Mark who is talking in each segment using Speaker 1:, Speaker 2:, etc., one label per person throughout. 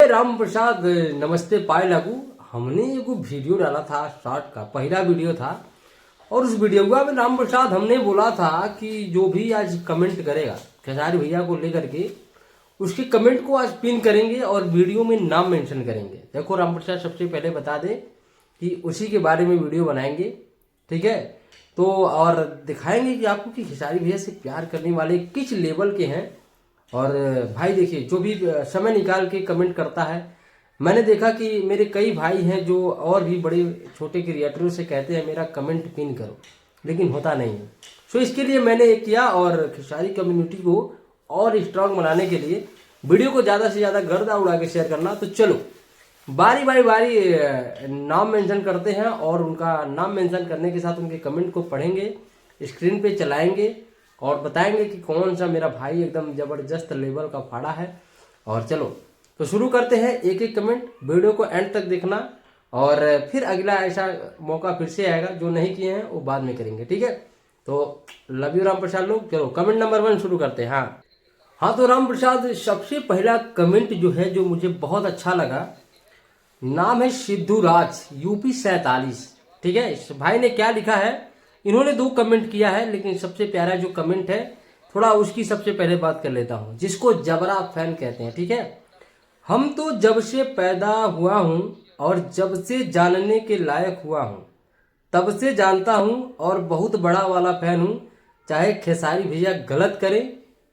Speaker 1: राम प्रसाद नमस्ते पाए लागू। हमने एगो वीडियो डाला था, शॉर्ट का पहला वीडियो था। और उस वीडियो में राम प्रसाद हमने बोला था कि जो भी आज कमेंट करेगा खेसारी भैया को लेकर के, उसके कमेंट को आज पिन करेंगे और वीडियो में नाम मेंशन करेंगे। देखो राम प्रसाद सबसे पहले बता दे कि उसी के बारे में वीडियो बनाएंगे, ठीक है। तो और दिखाएंगे कि आपको कि खेसारी भैया से प्यार करने वाले किस लेवल के हैं। और भाई देखिए, जो भी समय निकाल के कमेंट करता है, मैंने देखा कि मेरे कई भाई हैं जो और भी बड़े छोटे क्रिएटरों से कहते हैं मेरा कमेंट पिन करो, लेकिन होता नहीं है। सो इसके लिए मैंने एक किया, और खेसारी कम्युनिटी को और स्ट्रांग बनाने के लिए वीडियो को ज़्यादा से ज़्यादा गर्दा उड़ा के शेयर करना। तो चलो बारी बारी नाम मेंशन करते हैं, और उनका नाम मेंशन करने के साथ उनके कमेंट को पढ़ेंगे, स्क्रीन पे चलाएंगे और बताएंगे कि कौन सा मेरा भाई एकदम जबरदस्त लेवल का फाड़ा है। और चलो तो शुरू करते हैं। एक एक कमेंट, वीडियो को एंड तक देखना, और फिर अगला ऐसा मौका फिर से आएगा। जो नहीं किए हैं वो बाद में करेंगे, ठीक है। तो लव यू राम प्रसाद लोग। चलो कमेंट नंबर 1 शुरू करते हैं। हाँ तो राम प्रसाद, सबसे पहला कमेंट जो है, जो मुझे बहुत अच्छा लगा, नाम है सिद्धू राज, यूपी 47, ठीक है। इस भाई ने क्या लिखा है, इन्होंने 2 कमेंट किया है, लेकिन सबसे प्यारा जो कमेंट है, थोड़ा उसकी सबसे पहले बात कर लेता हूं, जिसको जबरा फैन कहते हैं, ठीक है। हम तो जब से पैदा हुआ हूं और जब से जानने के लायक हुआ हूं, तब से जानता हूं और बहुत बड़ा वाला फैन हूं। चाहे खेसारी भैया गलत करे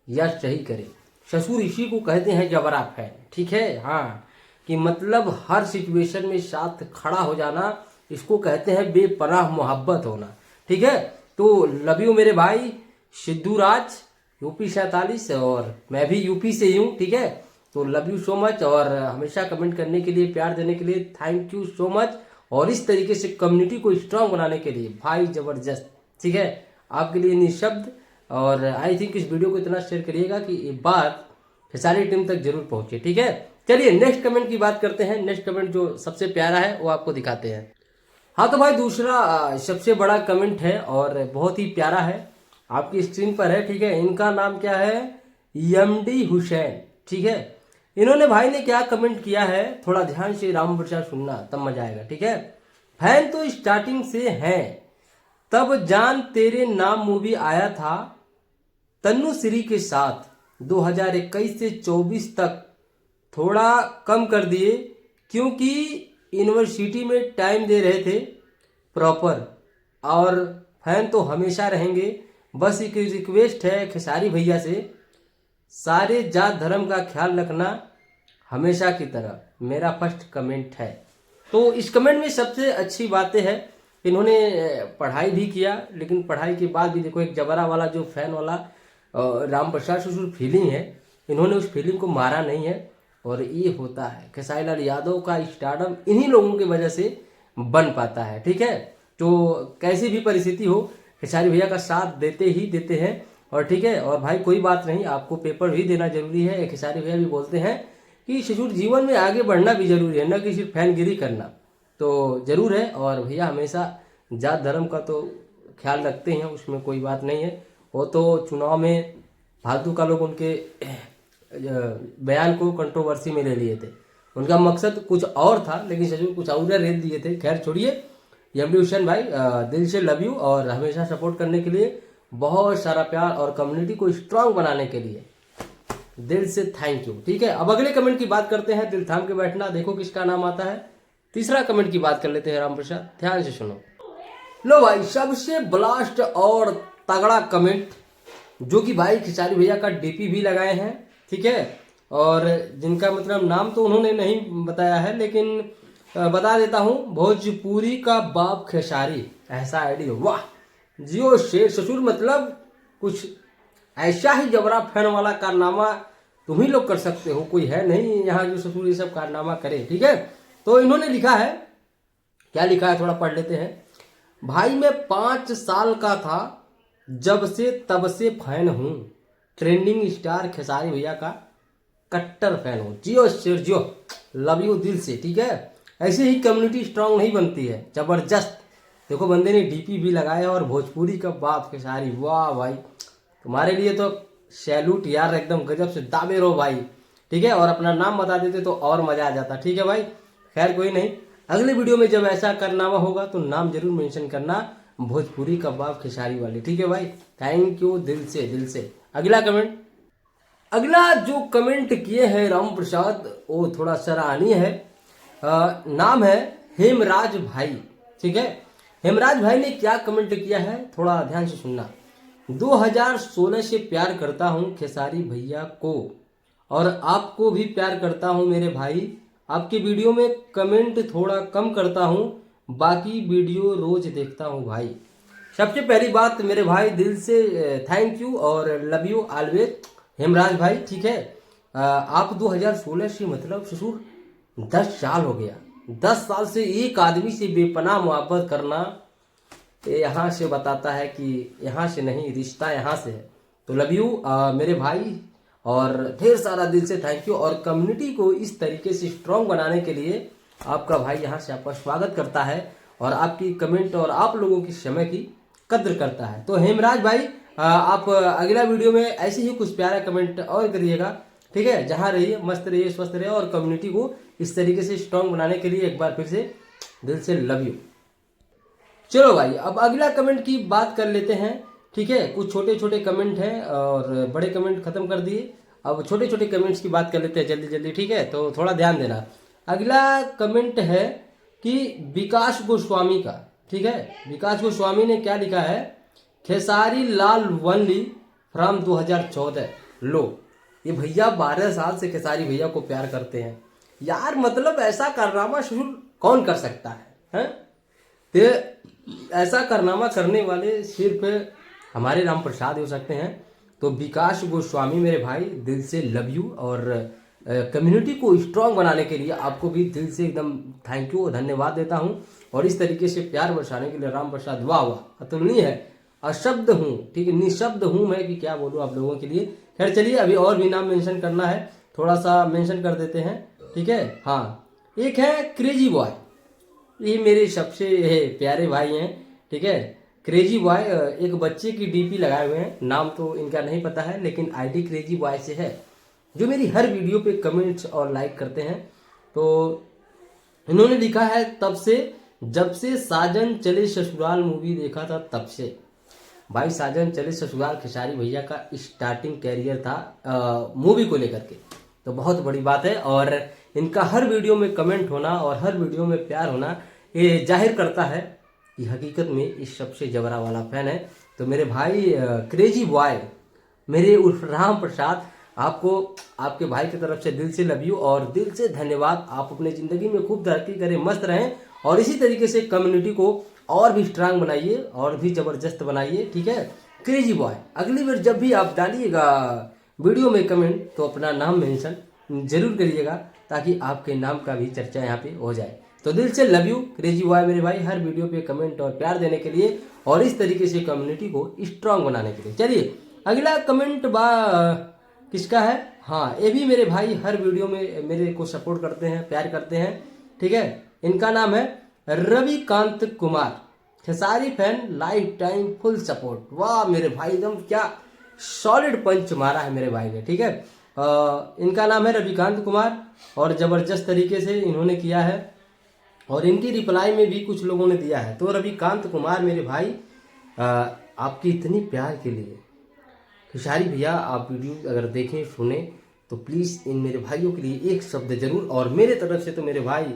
Speaker 1: या सही करे, ससुर इसी को कहते हैं जबरा फैन, ठीक है। हाँ, कि मतलब हर सिचुएशन में साथ खड़ा हो जाना, इसको कहते हैं बेपनाह मोहब्बत होना, ठीक है। तो लव यू मेरे भाई सिद्धू राज, यूपी 47, और मैं भी यूपी से ही हूँ, ठीक है। तो लव यू सो मच, और हमेशा कमेंट करने के लिए, प्यार देने के लिए थैंक यू सो मच। और इस तरीके से कम्युनिटी को स्ट्रांग बनाने के लिए भाई जबरदस्त, ठीक है। आपके लिए निशब्द, और आई थिंक इस वीडियो को इतना शेयर करिएगा कि ये बात खेसारी टीम तक जरूर पहुंचे, ठीक है। चलिए नेक्स्ट कमेंट की बात करते हैं। नेक्स्ट कमेंट जो सबसे प्यारा है वो आपको दिखाते हैं। हाँ तो भाई दूसरा सबसे बड़ा कमेंट है और बहुत ही प्यारा है, आपकी स्क्रीन पर है, ठीक है। इनका नाम क्या है, एमडी हुसैन, ठीक है। इन्होंने भाई ने क्या कमेंट किया है, थोड़ा ध्यान से राम प्रसाद सुनना, तब मजा आएगा, ठीक है। फैन तो स्टार्टिंग से हैं, तब जान तेरे नाम मूवी आया था तन्नू श्री के साथ, 2021 से 24 तक थोड़ा कम कर दिए क्योंकि यूनिवर्सिटी में टाइम दे रहे थे प्रॉपर, और फैन तो हमेशा रहेंगे। बस एक रिक्वेस्ट है खेसारी भैया से, सारे जात धर्म का ख्याल रखना हमेशा की तरह, मेरा फर्स्ट कमेंट है। तो इस कमेंट में सबसे अच्छी बातें हैं, इन्होंने पढ़ाई भी किया, लेकिन पढ़ाई के बाद भी देखो एक जबरा वाला जो फैन वाला राम प्रसाद ससुर फीलिंग है, इन्होंने उस फीलिंग को मारा नहीं है। और ये होता है खेसारी लाल यादव का स्टारडम इन्हीं लोगों की वजह से बन पाता है, ठीक है। तो कैसी भी परिस्थिति हो, खेसारी भैया का साथ देते ही देते हैं, और ठीक है। और भाई कोई बात नहीं, आपको पेपर भी देना जरूरी है। खेसारी भैया भी बोलते हैं कि ससुर जीवन में आगे बढ़ना भी जरूरी है, न कि सिर्फ फैनगिरी करना, तो जरूर है। और भैया हमेशा जात धर्म का तो ख्याल रखते हैं, उसमें कोई बात नहीं है। वो तो चुनाव में फालतू का लोग उनके बयान को कंट्रोवर्सी में ले लिए थे, उनका मकसद कुछ और था, लेकिन ससुर कुछ और रेल दिए थे। खैर छोड़िए, एमडी हुसैन भाई दिल से लव यू, और हमेशा सपोर्ट करने के लिए, बहुत सारा प्यार, और कम्युनिटी को स्ट्रांग बनाने के लिए दिल से थैंक यू, ठीक है। अब अगले कमेंट की बात करते हैं, दिल थाम के बैठना, देखो किसका नाम आता है। तीसरा कमेंट की बात कर लेते हैं राम प्रसाद, ध्यान से सुनो। लो भाई, सबसे ब्लास्ट और तगड़ा कमेंट, जो कि भाई खेसारी भैया का डीपी भी लगाए हैं, ठीक है। और जिनका मतलब नाम तो उन्होंने नहीं बताया है, लेकिन बता देता हूं, भोजपुरी का बाप खेसारी, ऐसा आईडी। वाह जियो शेर ससुर, मतलब कुछ ऐसा ही जबरा फैन वाला कारनामा तुम ही लोग कर सकते हो, कोई है नहीं यहाँ जो ससुर ये सब कारनामा करे, ठीक है। तो इन्होंने लिखा है, क्या लिखा है थोड़ा पढ़ लेते हैं। भाई मैं 5 साल का था जब से तब से फैन हूं, ट्रेंडिंग स्टार खेसारी भैया का कट्टर फैन हूं। जियो शेर जियो, लव यू दिल से, ठीक है। ऐसे ही कम्युनिटी स्ट्रांग नहीं बनती है, जबरदस्त। देखो बंदे ने डीपी भी लगाया, और भोजपुरी का बाप खेसारी, वाह भाई तुम्हारे लिए तो सैल्यूट यार, एकदम गजब से दाबे रहो भाई। ठीक है, और अपना नाम बता देते तो और मजा आ जाता। ठीक है भाई, खैर कोई नहीं, अगले वीडियो में जब ऐसा कारनामा होगा तो नाम जरूर मेंशन करना, भोजपुरी कबाब खिसारी वाले। ठीक है भाई, थैंक यू दिल से। अगला जो कमेंट किए हैं राम प्रसाद, वो थोड़ा सराहनीय है। नाम है हेमराज भाई। ठीक है, हेमराज भाई ने क्या कमेंट किया है थोड़ा ध्यान से सुनना। 2016 से प्यार करता हूं खेसारी भैया को, और आपको भी प्यार करता हूं मेरे भाई। आपके वीडियो में कमेंट थोड़ा कम करता हूं, बाकी वीडियो रोज देखता हूं भाई। सबसे पहली बात मेरे भाई, दिल से थैंक यू और लव यू ऑलवेज हेमराज भाई। ठीक है, आप 2016 से मतलब ससुर 10 साल हो गया। 10 साल से एक आदमी से बेपनाह मोहब्बत करना, यहाँ से बताता है कि यहाँ से नहीं, रिश्ता यहाँ से है। तो लव यू मेरे भाई, और ढेर सारा दिल से थैंक यू। और कम्युनिटी को इस तरीके से स्ट्रॉन्ग बनाने के लिए आपका भाई यहाँ से आपका स्वागत करता है, और आपकी कमेंट और आप लोगों की समय की कद्र करता है। तो हेमराज भाई, आप अगला वीडियो में ऐसे ही कुछ प्यारा कमेंट और करिएगा। ठीक है, जहाँ रहिए मस्त रहिए, स्वस्थ रहिए, और कम्युनिटी को इस तरीके से स्ट्रॉन्ग बनाने के लिए एक बार फिर से दिल से लव यू। चलो भाई, अब अगला कमेंट की बात कर लेते हैं। ठीक है, कुछ छोटे छोटे कमेंट हैं और बड़े कमेंट खत्म कर दिए, अब छोटे छोटे कमेंट्स की बात कर लेते हैं जल्दी जल्दी। ठीक है, तो थोड़ा ध्यान देना। अगला कमेंट है कि विकास गोस्वामी का। ठीक है, विकास गोस्वामी ने क्या लिखा है, खेसारी लाल वनली फ्रॉम 2014। लो, ये भैया 12 साल से खेसारी भैया को प्यार करते हैं यार। मतलब ऐसा कारनामा शुरू कौन कर सकता है? तो ऐसा कारनामा करने वाले सिर्फ हमारे राम प्रसाद हो सकते हैं। तो विकास गोस्वामी मेरे भाई, दिल से लव यू, और कम्युनिटी को स्ट्रांग बनाने के लिए आपको भी दिल से एकदम थैंक यू, धन्यवाद देता हूं। और इस तरीके से प्यार बरसाने के लिए राम प्रसाद वाह वाह, अतुलनीय है, अशब्द हूँ। ठीक है, निशब्द हूँ मैं कि क्या बोलूँ आप लोगों के लिए। खैर चलिए, अभी और भी नाम मेंशन करना है, थोड़ा सा मेंशन कर देते हैं। ठीक है, हाँ, एक है क्रेजी बॉय, ये मेरे सबसे प्यारे भाई हैं। ठीक है, क्रेजी बॉय एक बच्चे की डीपी लगाए हुए हैं, नाम तो इनका नहीं पता है लेकिन आईडी क्रेजी बॉय से है, जो मेरी हर वीडियो पे कमेंट्स और लाइक करते हैं। तो इन्होंने लिखा है, तब से जब से साजन चले ससुराल मूवी देखा था तब से। भाई, साजन चले ससुराल खेसारी भैया का स्टार्टिंग कैरियर था मूवी को लेकर के, तो बहुत बड़ी बात है। और इनका हर वीडियो में कमेंट होना और हर वीडियो में प्यार होना, ये जाहिर करता है कि हकीकत में इस सबसे जबरा वाला फैन है। तो मेरे भाई क्रेजी बॉय, मेरे उर्फ राम प्रसाद, आपको आपके भाई की तरफ से दिल से लव यू और दिल से धन्यवाद। आप अपने जिंदगी में खूब तरक्की करें, मस्त रहें, और इसी तरीके से कम्युनिटी को और भी स्ट्रांग बनाइए और भी जबरदस्त बनाइए। ठीक है क्रेजी बॉय, अगली बार जब भी आप डालिएगा वीडियो में कमेंट, तो अपना नाम मेंशन जरूर करिएगा, ताकि आपके नाम का भी चर्चा यहाँ पे हो जाए। तो दिल से लव यू क्रेजी बॉय मेरे भाई, हर वीडियो पे कमेंट और प्यार देने के लिए और इस तरीके से कम्युनिटी को स्ट्रांग बनाने के लिए। चलिए अगला कमेंट किसका है? हाँ, ये भी मेरे भाई हर वीडियो में मेरे को सपोर्ट करते हैं, प्यार करते हैं। ठीक है, इनका नाम है Ravikant Kumar, Khesari fan, life time full support. वाह मेरे भाई, एकदम क्या सॉलिड पंच मारा है मेरे भाई ने। ठीक है, इनका नाम है रविकांत कुमार और जबरदस्त तरीके से इन्होंने किया है, और इनकी रिप्लाई में भी कुछ लोगों ने दिया है। तो रविकांत कुमार मेरे भाई, आपकी इतनी प्यार के लिए खेसारी भैया, आप वीडियो अगर देखें सुने तो प्लीज़ इन मेरे भाइयों के लिए एक शब्द जरूर, और मेरे तरफ से तो मेरे भाई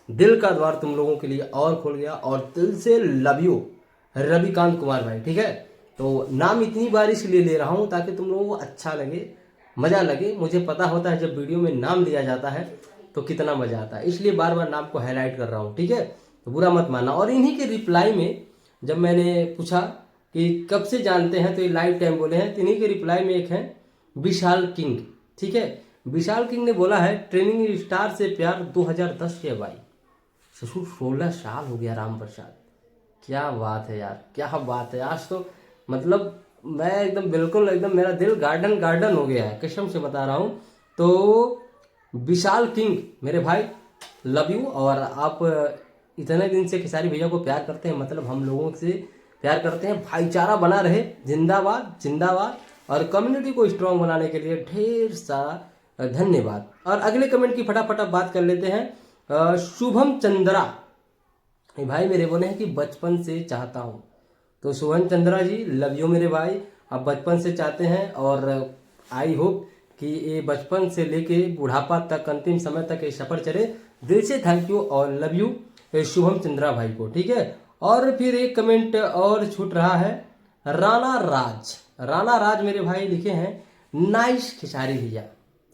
Speaker 1: दिल का द्वार तुम लोगों के लिए और खोल गया, और दिल से लव यू रविकांत कुमार भाई। ठीक है, तो नाम इतनी बार इसलिए ले रहा हूँ ताकि तुम लोगों को अच्छा लगे, मज़ा लगे। मुझे पता होता है जब वीडियो में नाम लिया जाता है तो कितना मज़ा आता है, इसलिए बार बार नाम को हाईलाइट कर रहा हूँ। ठीक है, तो बुरा मत मानना। और इन्हीं के रिप्लाई में जब मैंने पूछा कि कब से जानते हैं, तो ये लाइफ टाइम बोले हैं। तो इन्हीं के रिप्लाई में एक है विशाल किंग। ठीक है, विशाल किंग ने बोला है, ट्रेनिंग स्टार से प्यार 2010 के भाई, ससुर 16 साल हो गया राम प्रसाद। क्या बात है यार, क्या बात है। आज तो मतलब मैं एकदम बिल्कुल एकदम मेरा दिल गार्डन गार्डन हो गया है, कसम से बता रहा हूँ। तो विशाल किंग मेरे भाई लव यू, और आप इतने दिन से खेसारी भैया को प्यार करते हैं, मतलब हम लोगों से प्यार करते हैं। भाईचारा बना रहे, जिंदाबाद जिंदाबाद। और कम्युनिटी को स्ट्रांग बनाने के लिए ढेर सारा धन्यवाद। और अगले कमेंट की फटाफट अब बात कर लेते हैं। शुभम चंद्रा भाई मेरे बोले हैं कि बचपन से चाहता हूँ। तो शुभम चंद्रा जी लव यू मेरे भाई, आप बचपन से चाहते हैं और आई होप कि ये बचपन से लेके बुढ़ापा तक अंतिम समय तक ये सफर चले। दिल से थैंक यू और लव यू शुभम चंद्रा भाई को, ठीक है। और फिर एक कमेंट और छूट रहा है, राणा राज मेरे भाई लिखे हैं नाइस खिसारी भैया,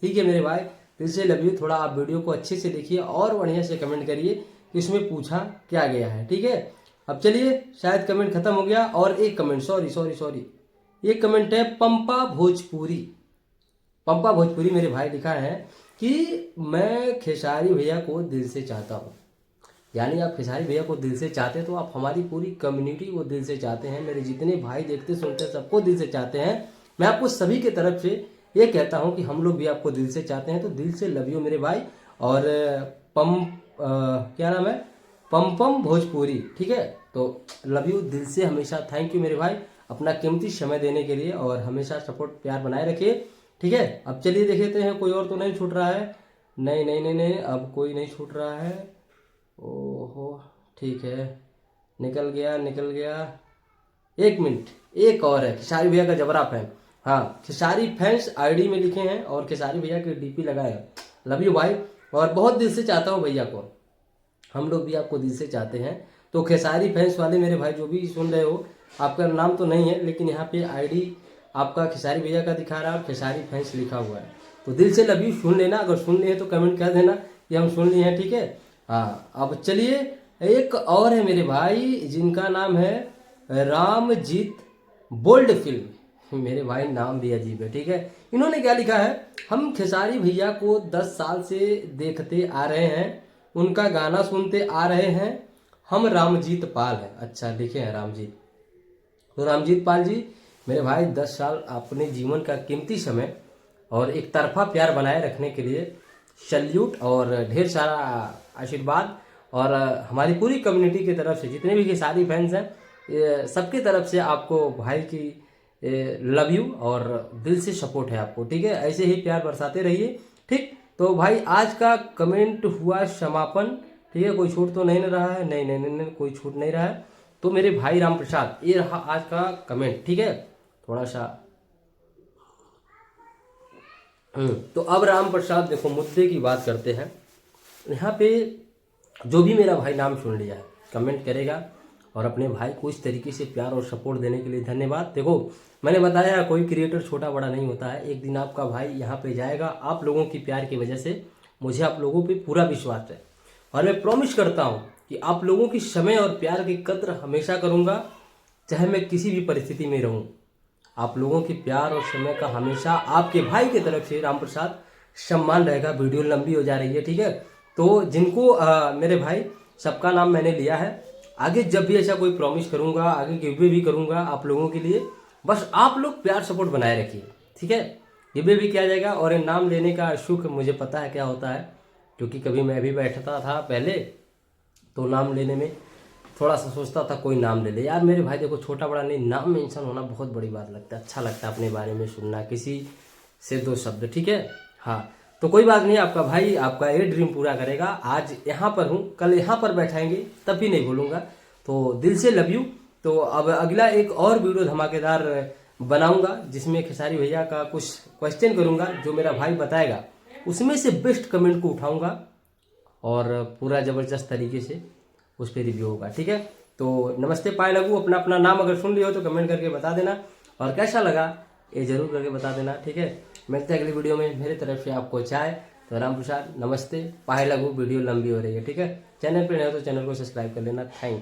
Speaker 1: ठीक है मेरे भाई, दिल से लव यू। थोड़ा आप वीडियो को अच्छे से देखिए और बढ़िया से कमेंट करिए कि इसमें पूछा क्या गया है, ठीक है। अब चलिए, शायद कमेंट खत्म हो गया और एक कमेंट, सॉरी ये कमेंट है पंपा भोजपुरी मेरे भाई लिखा है कि मैं खेसारी भैया को दिल से चाहता हूँ। यानी आप खेसारी भैया को दिल से चाहते हैं तो आप हमारी पूरी कम्युनिटी को दिल से चाहते हैं, मेरे जितने भाई देखते सुनते सबको दिल से चाहते हैं। मैं आपको सभी की तरफ से ये कहता हूँ कि हम लोग भी आपको दिल से चाहते हैं, तो दिल से लव यू मेरे भाई। और क्या नाम है, पम भोजपुरी, ठीक है। तो लव यू दिल से, हमेशा थैंक यू मेरे भाई अपना कीमती समय देने के लिए, और हमेशा सपोर्ट प्यार बनाए रखिए, ठीक है। अब चलिए देख लेते हैं, कोई और तो नहीं छूट रहा है। नहीं, अब कोई नहीं छूट रहा है। ओहो ठीक है, निकल गया। एक मिनट, एक और है, खेसारी भैया का जबरा फैन, हाँ खेसारी फैंस आईडी में लिखे हैं और खेसारी भैया के डीपी लगाए। लव यू भाई, और बहुत दिल से चाहता हूँ भैया को, हम लोग भी आपको दिल से चाहते हैं। तो खेसारी फैंस वाले मेरे भाई जो भी सुन रहे हो, आपका नाम तो नहीं है लेकिन यहाँ पे आईडी आपका खेसारी भैया का दिखा रहा है और खेसारी फैंस लिखा हुआ है, तो दिल से लव यू सुन लेना। अगर सुन लिए तो कमेंट कर देना कि हम सुन लिए हैं, ठीक है। हाँ अब चलिए, एक और है मेरे भाई जिनका नाम है रामजीत बोल्ड फिल्म, मेरे भाई नाम भी अजीब है, ठीक है। इन्होंने क्या लिखा है, हम खेसारी भैया को 10 साल से देखते आ रहे हैं, उनका गाना सुनते आ रहे हैं, हम रामजीत पाल हैं। अच्छा लिखे हैं रामजीत, तो रामजीत पाल जी मेरे भाई 10 साल अपने जीवन का कीमती समय और एक तरफा प्यार बनाए रखने के लिए सल्यूट और ढेर सारा आशीर्वाद। और हमारी पूरी कम्युनिटी की तरफ से जितने भी खेसारी फैंस हैं सबके तरफ से आपको भाई की लव यू और दिल से सपोर्ट है आपको, ठीक है। ऐसे ही प्यार बरसाते रहिए, ठीक। तो भाई आज का कमेंट हुआ समापन, ठीक है। कोई छूट तो नहीं रहा है, नहीं कोई छूट नहीं रहा है। तो मेरे भाई राम प्रसाद, ये रहा आज का कमेंट, ठीक है। थोड़ा सा तो अब राम प्रसाद देखो, मुद्दे की बात करते हैं। यहाँ पे जो भी मेरा भाई नाम सुन लिया है कमेंट करेगा और अपने भाई को इस तरीके से प्यार और सपोर्ट देने के लिए धन्यवाद। देखो मैंने बताया कोई क्रिएटर छोटा बड़ा नहीं होता है, एक दिन आपका भाई यहाँ पे जाएगा। आप लोगों की प्यार की वजह से मुझे आप लोगों पे पूरा विश्वास है और मैं प्रॉमिस करता हूँ कि आप लोगों की समय और प्यार की कद्र हमेशा करूँगा, चाहे मैं किसी भी परिस्थिति में रहूँ। आप लोगों की प्यार और समय का हमेशा आपके भाई की तरफ से राम प्रसाद सम्मान रहेगा। वीडियो लंबी हो जा रही है, ठीक है। तो जिनको मेरे भाई सबका नाम मैंने लिया है, आगे जब भी ऐसा कोई प्रॉमिस करूंगा, आगे गिवे भी करूंगा आप लोगों के लिए, बस आप लोग प्यार सपोर्ट बनाए रखिए, ठीक है। गिवे भी किया जाएगा और नाम लेने का सुख मुझे पता है क्या होता है, क्योंकि कभी मैं भी बैठता था पहले तो नाम लेने में थोड़ा सा सोचता था कोई नाम ले ले। यार मेरे भाई देखो छोटा बड़ा नहीं, नाम मेंशन होना बहुत बड़ी बात लगता है, अच्छा लगता है अपने बारे में सुनना किसी से 2 शब्द, ठीक है। हाँ तो कोई बात नहीं, आपका भाई आपका ये ड्रीम पूरा करेगा। आज यहाँ पर हूँ, कल यहाँ पर बैठाएंगे तब भी नहीं भूलूंगा। तो दिल से लव यू। तो अब अगला एक और वीडियो धमाकेदार बनाऊंगा जिसमें खेसारी भैया का कुछ क्वेश्चन करूंगा, जो मेरा भाई बताएगा उसमें से बेस्ट कमेंट को उठाऊंगा और पूरा ज़बरदस्त तरीके से उस पर रिव्यू होगा, ठीक है। तो नमस्ते पाए लगू, अपना अपना नाम अगर सुन लिया हो तो कमेंट करके बता देना और कैसा लगा ये जरूर करके बता देना, ठीक है। मिलते हैं अगली वीडियो में, मेरी तरफ से आपको चाय। तो राम प्रसाद नमस्ते पाए लगू, वीडियो लंबी हो रही है, ठीक है। चैनल पर नहीं हो तो चैनल को सब्सक्राइब कर लेना, थैंक